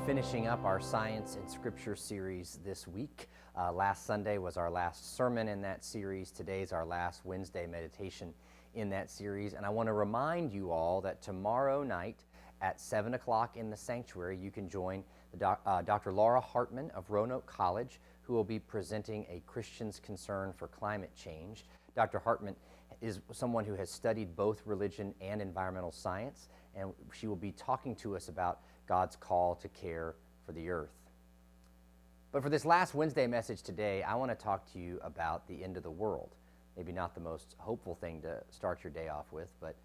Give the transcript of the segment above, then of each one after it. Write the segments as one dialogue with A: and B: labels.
A: finishing up our Science and Scripture series this week. Last Sunday was our last sermon in that series. Today's our last Wednesday meditation in that series. And I want to remind you all that tomorrow night at 7 o'clock in the sanctuary, you can join Dr. Laura Hartman of Roanoke College, who will be presenting a Christian's concern for climate change. Dr. Hartman is someone who has studied both religion and environmental science, and she will be talking to us about God's call to care for the earth. But for this last Wednesday message today, I want to talk to you about the end of the world. Maybe not the most hopeful thing to start your day off with, but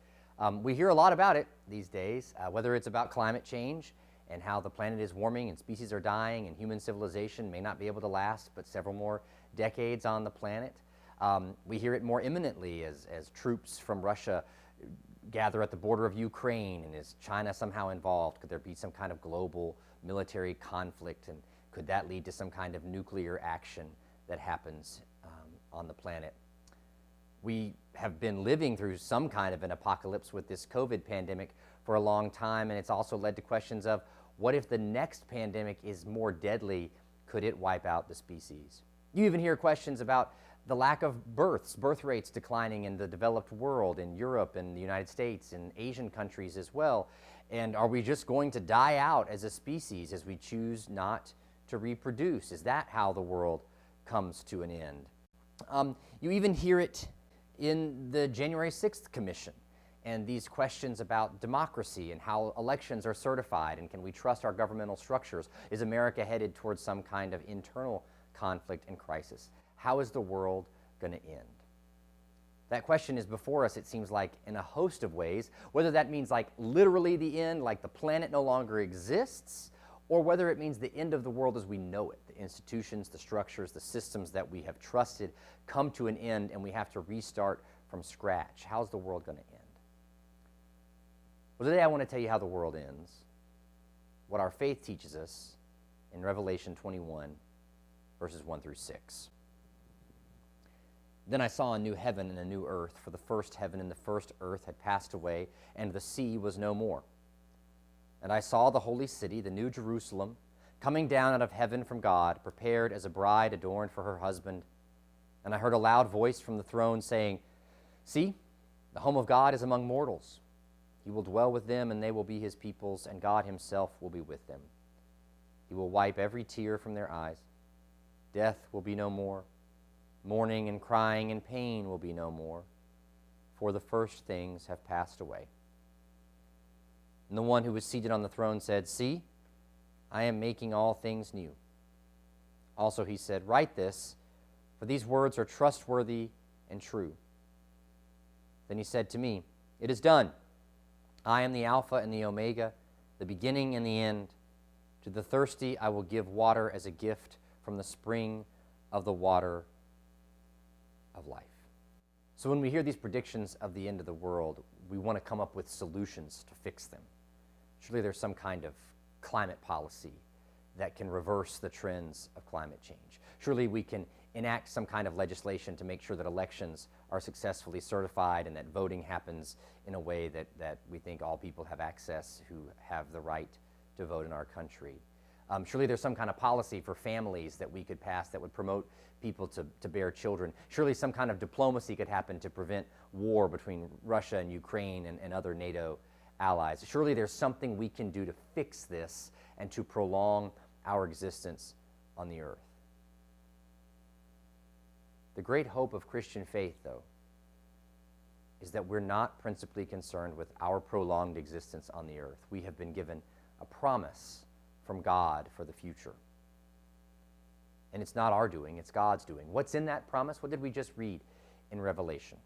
A: we hear a lot about it these days, whether it's about climate change and how the planet is warming and species are dying and human civilization may not be able to last but several more decades on the planet. We hear it more imminently as troops from Russia gather at the border of Ukraine, and is China somehow involved? Could there be some kind of global military conflict, and could that lead to some kind of nuclear action that happens on the planet? We have been living through some kind of an apocalypse with this COVID pandemic for a long time, and it's also led to questions of what if the next pandemic is more deadly? Could it wipe out the species? You even hear questions about the lack of birth rates declining in the developed world, in Europe and the United States and Asian countries as well. And are we just going to die out as a species as we choose not to reproduce? Is that how the world comes to an end? You even hear it in the January 6th Commission and these questions about democracy and how elections are certified, and can we trust our governmental structures? Is America headed towards some kind of internal conflict and crisis? How is the world going to end? That question is before us, it seems like, in a host of ways, whether that means like literally the end, like the planet no longer exists, or whether it means the end of the world as we know it. The institutions, the structures, the systems that we have trusted come to an end and we have to restart from scratch. How's the world going to end? Well, today I want to tell you how the world ends, what our faith teaches us in Revelation 21, verses 1 through 6. Then I saw a new heaven and a new earth, for the first heaven and the first earth had passed away, and the sea was no more. And I saw the holy city, the new Jerusalem, coming down out of heaven from God, prepared as a bride adorned for her husband. And I heard a loud voice from the throne saying, "See, the home of God is among mortals. He will dwell with them, and they will be his peoples, and God himself will be with them. He will wipe every tear from their eyes. Death will be no more. Mourning and crying and pain will be no more, for the first things have passed away." And the one who was seated on the throne said, "See, I am making all things new." Also he said, "Write this, for these words are trustworthy and true." Then he said to me, "It is done. I am the Alpha and the Omega, the beginning and the end. To the thirsty I will give water as a gift from the spring of the water of life." So when we hear these predictions of the end of the world, we want to come up with solutions to fix them. Surely there's some kind of climate policy that can reverse the trends of climate change. Surely we can enact some kind of legislation to make sure that elections are successfully certified and that voting happens in a way that we think all people have access who have the right to vote in our country. Surely there's some kind of policy for families that we could pass that would promote people to bear children. Surely some kind of diplomacy could happen to prevent war between Russia and Ukraine and other NATO allies. Surely there's something we can do to fix this and to prolong our existence on the earth. The great hope of Christian faith, though, is that we're not principally concerned with our prolonged existence on the earth. We have been given a promise from God for the future. And it's not our doing, it's God's doing. What's in that promise? What did we just read in Revelation?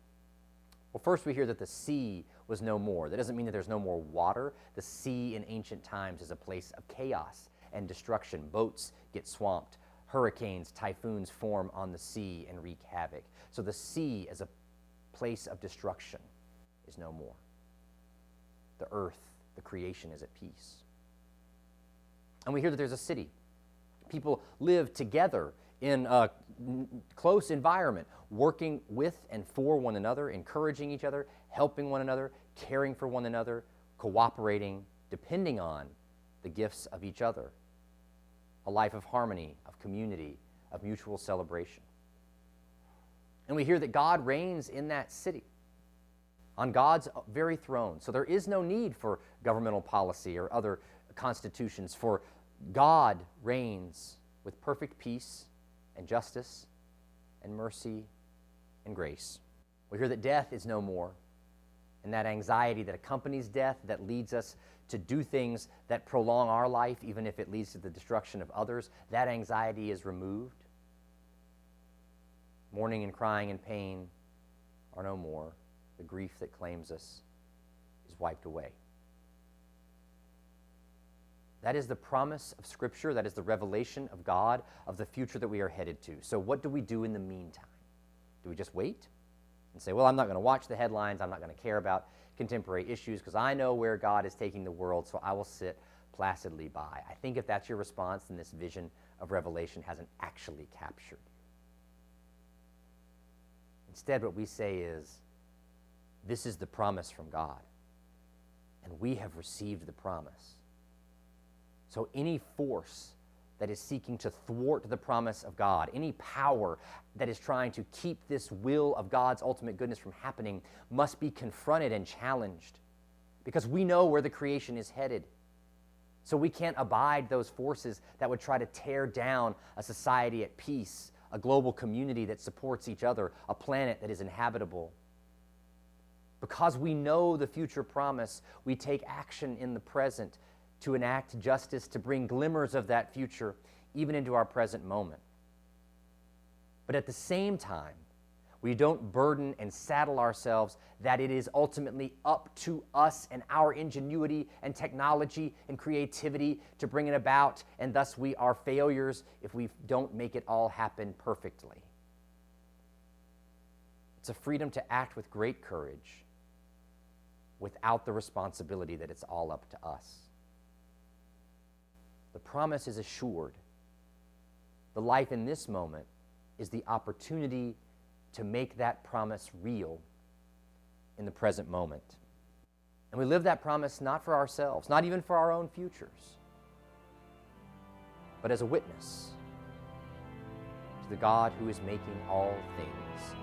A: Well, first we hear that the sea was no more. That doesn't mean that there's no more water. The sea in ancient times is a place of chaos and destruction. Boats get swamped. Hurricanes, typhoons form on the sea and wreak havoc. So the sea as a place of destruction is no more. The earth, the creation, is at peace. And we hear that there's a city. People live together in a close environment, working with and for one another, encouraging each other, helping one another, caring for one another, cooperating, depending on the gifts of each other a life of harmony, of community, of mutual celebration. And we hear that God reigns in that city, on God's very throne. So there is no need for governmental policy or other constitutions, for God reigns with perfect peace and justice and mercy and grace. We hear that death is no more, and that anxiety that accompanies death, that leads us to do things that prolong our life, even if it leads to the destruction of others, that anxiety is removed. Mourning and crying and pain are no more. The grief that claims us is wiped away. That is the promise of Scripture. That is the revelation of God of the future that we are headed to. So what do we do in the meantime? Do we just wait and say, well, I'm not going to watch the headlines. I'm not going to care about contemporary issues because I know where God is taking the world, so I will sit placidly by. I think if that's your response, then this vision of Revelation hasn't actually captured you. Instead, what we say is, this is the promise from God, and we have received the promise. So any force that is seeking to thwart the promise of God, any power that is trying to keep this will of God's ultimate goodness from happening, must be confronted and challenged, because we know where the creation is headed. So we can't abide those forces that would try to tear down a society at peace, a global community that supports each other, a planet that is inhabitable. Because we know the future promise, we take action in the present to enact justice, to bring glimmers of that future even into our present moment. But at the same time, we don't burden and saddle ourselves that it is ultimately up to us and our ingenuity and technology and creativity to bring it about, and thus we are failures if we don't make it all happen perfectly. It's a freedom to act with great courage without the responsibility that it's all up to us. The promise is assured. The life in this moment is the opportunity to make that promise real in the present moment. And we live that promise not for ourselves, not even for our own futures, but as a witness to the God who is making all things